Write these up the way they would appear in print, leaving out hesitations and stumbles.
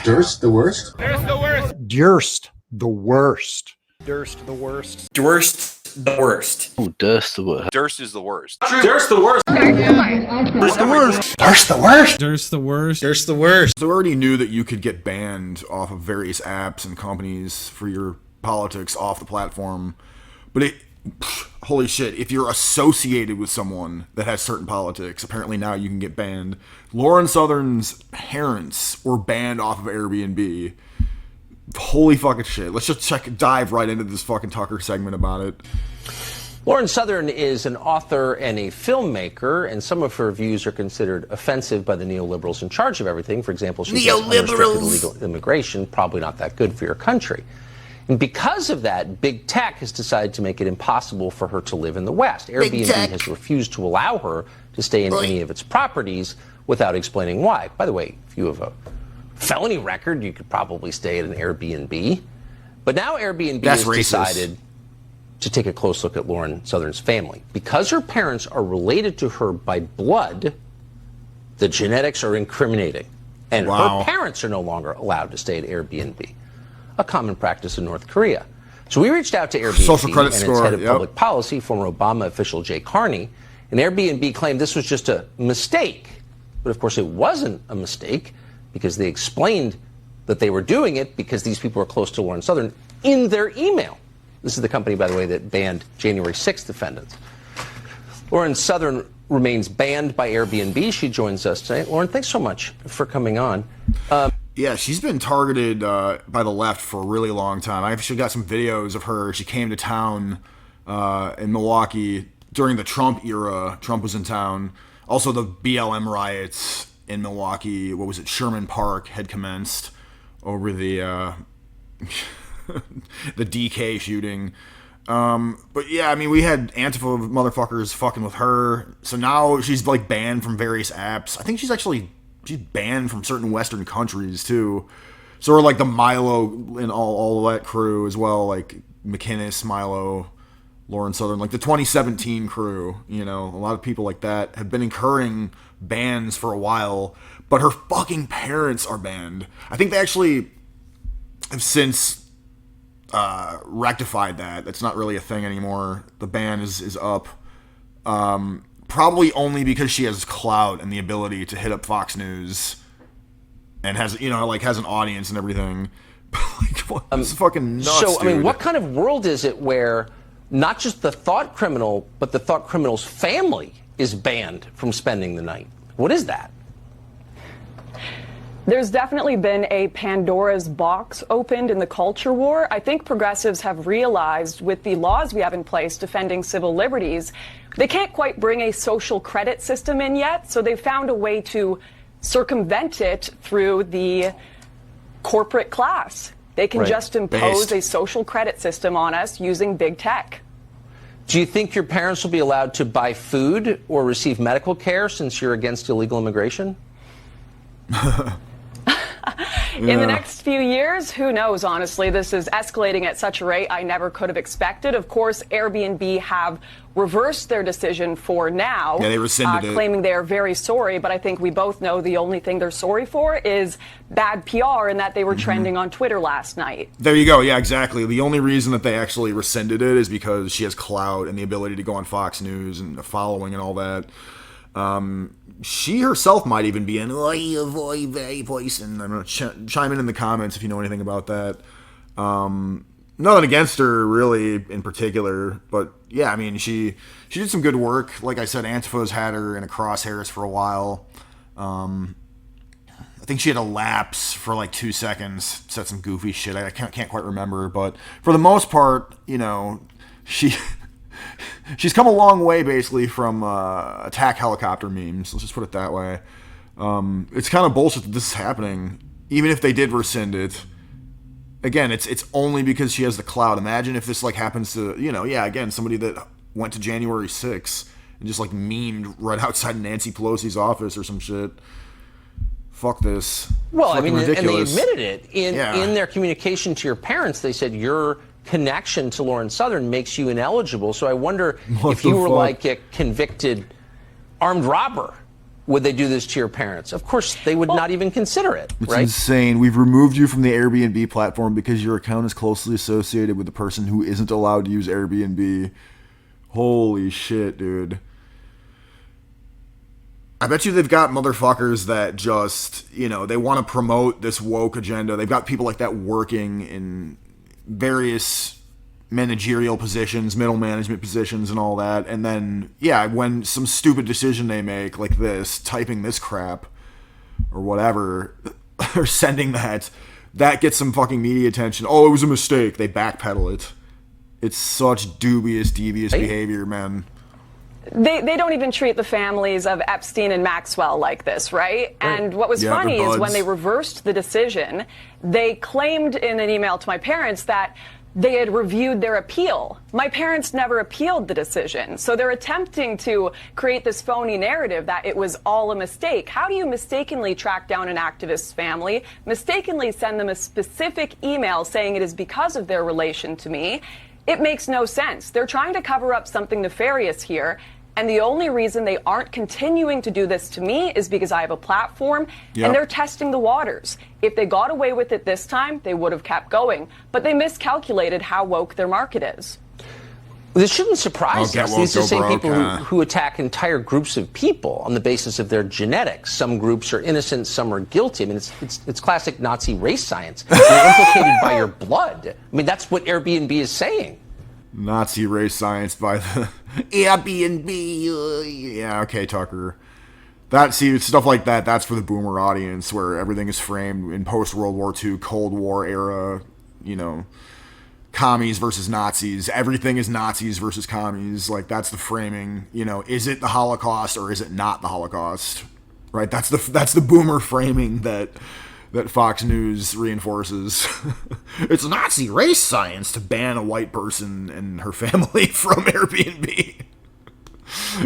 Durst the worst? Durst the worst. Durst the worst. Durst the worst. Durst the worst. Oh, Durst the worst. Durst is the worst. Durst the worst. Durst the worst. Durst the worst? Durst the worst. Durst the worst. So I already knew that you could get banned off of various apps and companies for your politics off the platform. But holy shit, if you're associated with someone that has certain politics, apparently now you can get banned. Lauren Southern's parents were banned off of Airbnb. Holy fucking shit. Let's just dive right into this fucking Tucker segment about it. Lauren Southern is an author and a filmmaker, and some of her views are considered offensive by the neoliberals in charge of everything. For example, she says unrestricted illegal immigration, probably not that good for your country. And because of that, big tech has decided to make it impossible for her to live in the West. Airbnb has refused to allow her to stay in any of its properties without explaining why. By the way, if you have a felony record, you could probably stay at an Airbnb. But now Airbnb has decided to take a close look at Lauren Southern's family. Because her parents are related to her by blood, the genetics are incriminating. And her parents are no longer allowed to stay at Airbnb, a common practice in North Korea. So we reached out to Airbnb and its head of public policy, former Obama official Jay Carney, and Airbnb claimed this was just a mistake. But of course it wasn't a mistake, because they explained that they were doing it because these people are close to Lauren Southern in their email. This is the company, by the way, that banned January 6th defendants. Lauren Southern remains banned by Airbnb. She joins us today. Lauren, thanks so much for coming on. Yeah, she's been targeted by the left for a really long time. I actually got some videos of her. She came to town in Milwaukee during the Trump era. Trump was in town. Also, the BLM riots in Milwaukee, what was it, Sherman Park, had commenced over the the DK shooting. But yeah, I mean, we had Antifa motherfuckers fucking with her. So now she's like banned from various apps. I think she's banned from certain Western countries too. So we're like the Milo and all that crew as well, like McInnes, Milo, Lauren Southern, like the 2017 crew, you know, a lot of people like that have been incurring bans for a while, but her fucking parents are banned. I think they actually have since rectified that. That's not really a thing anymore. The ban is up. Probably only because she has clout and the ability to hit up Fox News and has, you know, like has an audience and everything. Like, what? It's fucking nuts, So, I mean, dude. what kind of world is it where not just the thought criminal, but the thought criminal's family is banned from spending the night? What is that? There's definitely been a Pandora's box opened in the culture war. I think progressives have realized with the laws we have in place defending civil liberties, they can't quite bring a social credit system in yet, so they've found a way to circumvent it through the corporate class. They can just impose a social credit system on us using big tech. Do you think your parents will be allowed to buy food or receive medical care since you're against illegal immigration? In the next few years, who knows, honestly. This is escalating at such a rate I never could have expected. Of course, Airbnb have reversed their decision for now. Yeah, they rescinded it. Claiming they're very sorry, but I think we both know the only thing they're sorry for is bad PR and that they were trending on Twitter last night. There you go. Yeah, exactly. The only reason that they actually rescinded it is because she has clout and the ability to go on Fox News and the following and all that. She herself might even be an voice, and I'm going to chime in the comments if you know anything about that. Nothing against her, really, in particular, but yeah, I mean, she did some good work. Like I said, Antifa's had her in a crosshairs for a while. I think she had a lapse for like 2 seconds, said some goofy shit. I can't quite remember, but for the most part, you know, she's come a long way, basically, from attack helicopter memes. Let's just put it that way. It's kind of bullshit that this is happening, even if they did rescind it. Again, it's only because she has the clout. Imagine if this like happens to, you know, again, somebody that went to January 6th and just like memed right outside Nancy Pelosi's office or some shit. Fuck this. Well, I mean, ridiculous. and they admitted it in their communication to your parents. They said your connection to Lauren Southern makes you ineligible. So I wonder if you were like a convicted armed robber, would they do this to your parents? Of course, they would not even consider it, It's right? insane. We've removed you from the Airbnb platform because your account is closely associated with the person who isn't allowed to use Airbnb. Holy shit, dude. I bet you they've got motherfuckers that just, they want to promote this woke agenda. They've got people like that working in various managerial positions, middle management positions and all that. And then, when some stupid decision they make, like this, typing this crap or whatever, or sending that gets some fucking media attention. Oh, it was a mistake. They backpedal it. It's such dubious, devious behavior, man. They don't even treat the families of Epstein and Maxwell like this, right? And what was funny is when they reversed the decision, they claimed in an email to my parents that they had reviewed their appeal. My parents never appealed the decision. So they're attempting to create this phony narrative that it was all a mistake. How do you mistakenly track down an activist's family, mistakenly send them a specific email saying it is because of their relation to me? It makes no sense. They're trying to cover up something nefarious here. And the only reason they aren't continuing to do this to me is because I have a platform and they're testing the waters. If they got away with it this time, they would have kept going. But they miscalculated how woke their market is. This shouldn't surprise us. These are the same people broke, who attack entire groups of people on the basis of their genetics. Some groups are innocent, some are guilty. I mean, it's classic Nazi race science. You're implicated by your blood. I mean, that's what Airbnb is saying. Nazi race science by the Airbnb. Yeah, okay, Tucker. Stuff like that, that's for the boomer audience where everything is framed in post-World War II, Cold War era, commies versus Nazis. Everything is Nazis versus commies. Like, that's the framing. Is it the Holocaust or is it not the Holocaust? Right? That's the boomer framing that Fox News reinforces. It's Nazi race science to ban a white person and her family from Airbnb.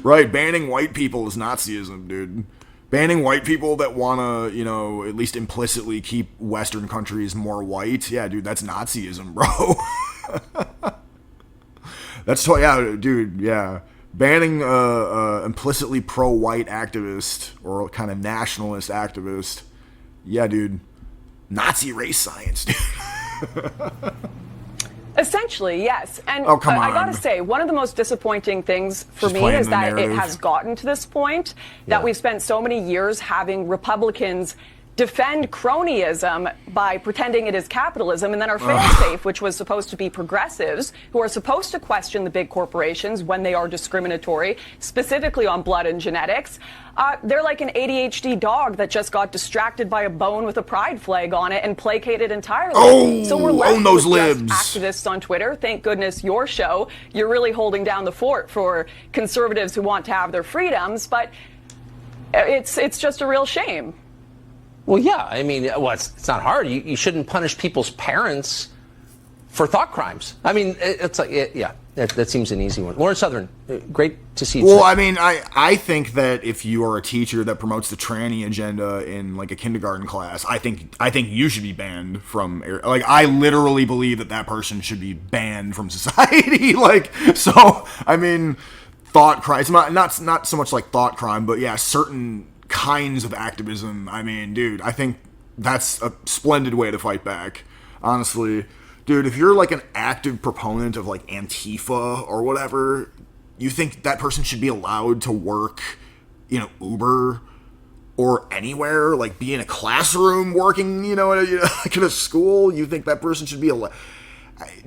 Right, banning white people is Nazism, dude. Banning white people that want to, at least implicitly keep Western countries more white. Yeah, dude, that's Nazism, bro. Banning implicitly pro-white activist or kind of nationalist activist. Yeah, dude. Nazi race science, dude. Essentially, yes. And come on. I gotta say, one of the most disappointing things for She's me playing is the that narrative. it has gotten to this point that we've spent so many years having Republicans defend cronyism by pretending it is capitalism, and then our fail-safe, which was supposed to be progressives, who are supposed to question the big corporations when they are discriminatory, specifically on blood and genetics. They're like an ADHD dog that just got distracted by a bone with a pride flag on it and placated entirely. So we're left those with just libs. activists on Twitter. Thank goodness your show, you're really holding down the fort for conservatives who want to have their freedoms, but it's just a real shame. Well, yeah. I mean, it's not hard. You shouldn't punish people's parents for thought crimes. I mean, it's like, that seems an easy one. Lauren Southern, great to see you. Well, I mean, I think that if you are a teacher that promotes the tranny agenda in like a kindergarten class, I think you should be banned from. Like, I literally believe that person should be banned from society. Like, so I mean, thought crime. It's not so much like thought crime, but yeah, certain kinds of activism. I mean, dude, I think that's a splendid way to fight back. Honestly, dude, if you're like an active proponent of like Antifa or whatever, you think that person should be allowed to work, Uber or anywhere, like be in a classroom working, like in a school. You think that person should be a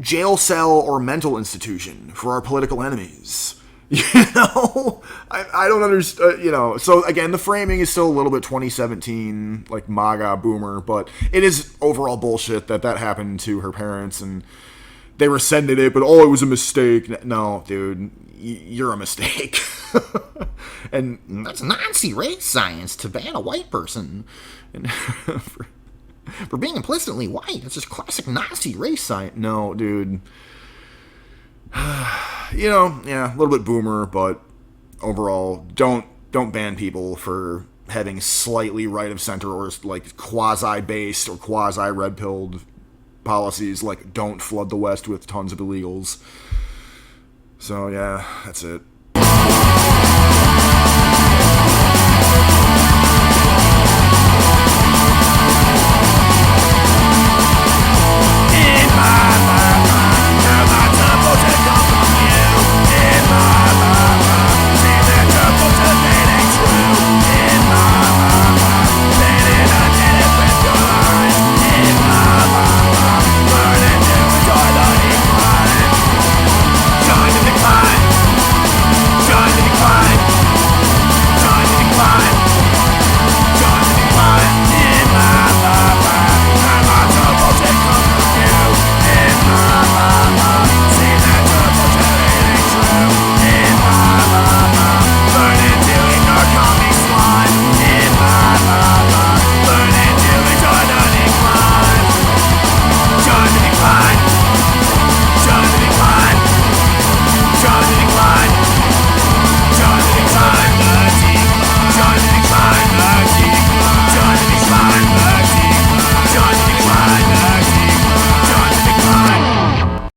jail cell or mental institution for our political enemies. I don't understand, so again, the framing is still a little bit 2017, like MAGA boomer, but it is overall bullshit that happened to her parents and they rescinded it, but it was a mistake. No, dude, you're a mistake. And that's Nazi race science to ban a white person and for being implicitly white. It's just classic Nazi race science. No, dude. A little bit boomer, but overall, don't ban people for having slightly right of center or like quasi-based or quasi-red-pilled policies, like don't flood the West with tons of illegals. So yeah, that's it.